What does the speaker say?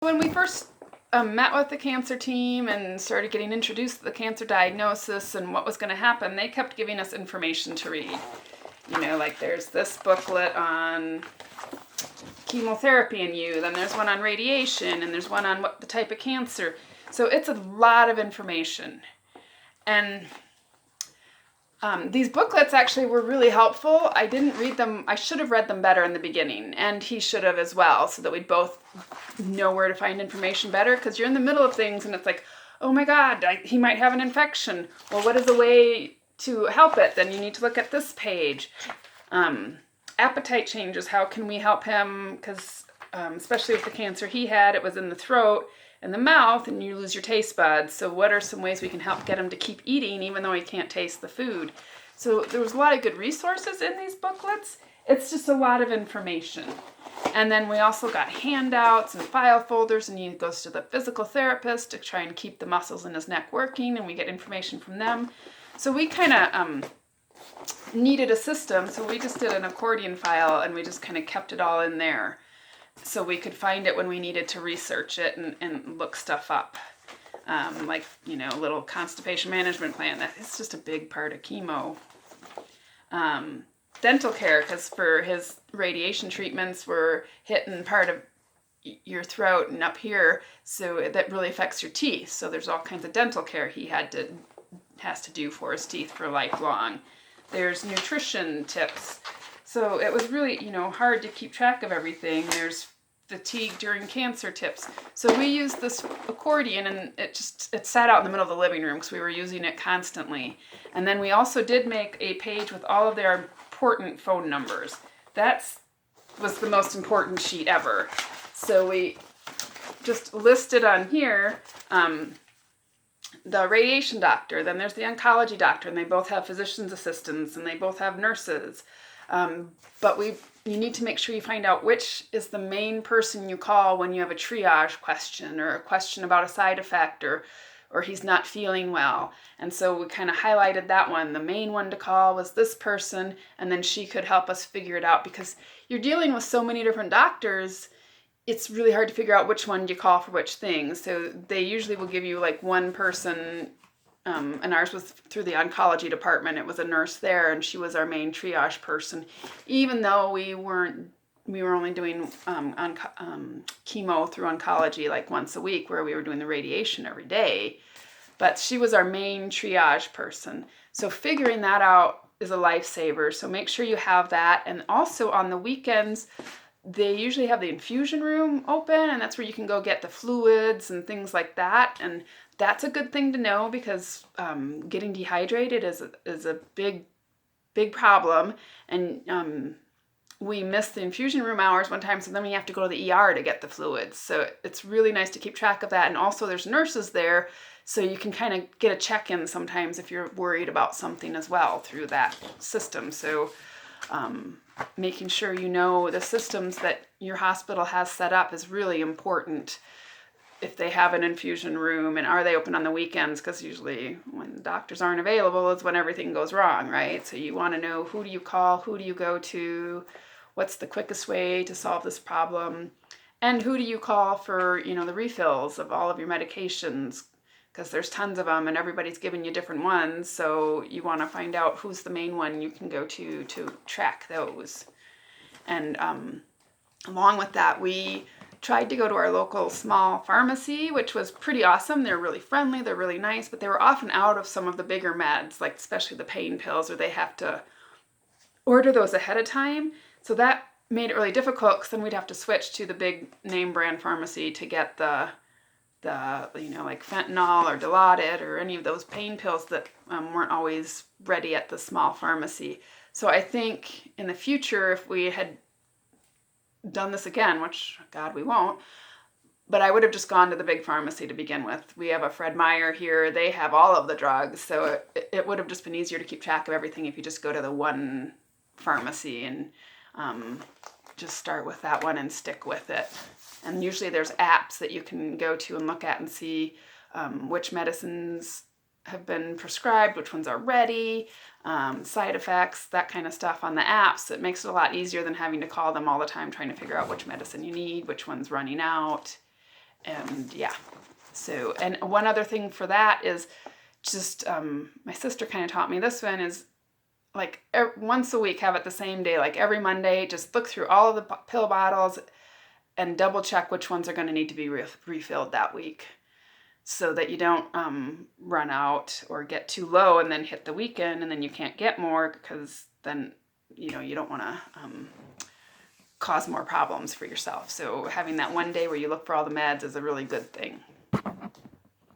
When we first met with the cancer team and started getting introduced to the cancer diagnosis and what was going to happen, they kept giving us information to read. You know, like there's this booklet on chemotherapy in you, then there's one on radiation, and there's one on what the type of cancer. So it's a lot of information. And these booklets actually were really helpful. I didn't read them. I should have read them better in the beginning, and he should have as well, so that we'd both know where to find information better, because you're in the middle of things and it's like, oh my God, he might have an infection. Well, what is a way to help it? Then you need to look at this page. Appetite changes. How can we help him? Because especially with the cancer he had, it was in the throat and the mouth, and you lose your taste buds. So what are some ways we can help get him to keep eating even though he can't taste the food? So there was a lot of good resources in these booklets. It's just a lot of information. And then we also got handouts and file folders, and he goes to the physical therapist to try and keep the muscles in his neck working, and we get information from them. So we kind of needed a system, so we just did an accordion file, and we just kind of kept it all in there, so we could find it when we needed to research it and look stuff up. Like, you know, a little constipation management plan. That's just a big part of chemo. Dental care, because for his radiation treatments, we're hitting part of your throat and up here, so that really affects your teeth. So there's all kinds of dental care he has to do for his teeth for lifelong. There's nutrition tips. So it was really, you know, hard to keep track of everything. There's fatigue during cancer tips. So we used this accordion, and it sat out in the middle of the living room because we were using it constantly. And then we also did make a page with all of their important phone numbers. That was the most important sheet ever. So we just listed on here the radiation doctor, then there's the oncology doctor, and they both have physician's assistants, and they both have nurses. But you need to make sure you find out which is the main person you call when you have a triage question or a question about a side effect or he's not feeling well. And so we kind of highlighted that one. The main one to call was this person, and then she could help us figure it out, because you're dealing with so many different doctors. It's really hard to figure out which one you call for which thing. So they usually will give you like one person, and ours was through the oncology department. It was a nurse there, and she was our main triage person, even though we were only doing chemo through oncology like once a week, where we were doing the radiation every day. But she was our main triage person. So figuring that out is a lifesaver. So make sure you have that. And also on the weekends, they usually have the infusion room open, and that's where you can go get the fluids and things like that. And that's a good thing to know, because getting dehydrated is a big problem. And we missed the infusion room hours one time, so then we have to go to the ER to get the fluids. So it's really nice to keep track of that. And also there's nurses there, so you can kind of get a check-in sometimes if you're worried about something as well through that system. So making sure you know the systems that your hospital has set up is really important. If they have an infusion room, and are they open on the weekends? Because usually when the doctors aren't available is when everything goes wrong, right? So you want to know, who do you call, who do you go to, what's the quickest way to solve this problem, and who do you call for, you know, the refills of all of your medications, because there's tons of them and everybody's giving you different ones. So you want to find out who's the main one you can go to track those. And along with that, we tried to go to our local small pharmacy, which was pretty awesome. They're really friendly, they're really nice, but they were often out of some of the bigger meds, like especially the pain pills, or they have to order those ahead of time. So that made it really difficult, because then we'd have to switch to the big name brand pharmacy to get the you know, like fentanyl or Dilaudid or any of those pain pills that weren't always ready at the small pharmacy. So I think in the future, if we had done this again, which God, we won't, but I would have just gone to the big pharmacy to begin with. We have a Fred Meyer here. They have all of the drugs. So it would have just been easier to keep track of everything if you just go to the one pharmacy and just start with that one and stick with it. And usually there's apps that you can go to and look at and see which medicines have been prescribed, which ones are ready, side effects, that kind of stuff on the apps. It makes it a lot easier than having to call them all the time trying to figure out which medicine you need, which one's running out. And yeah. So, and one other thing for that is just, my sister kind of taught me this one is like once a week, have it the same day, like every Monday, just look through all of the pill bottles and double check which ones are going to need to be refilled that week, so that you don't run out or get too low and then hit the weekend and then you can't get more, because then, you know, you don't want to cause more problems for yourself. So having that one day where you look for all the meds is a really good thing.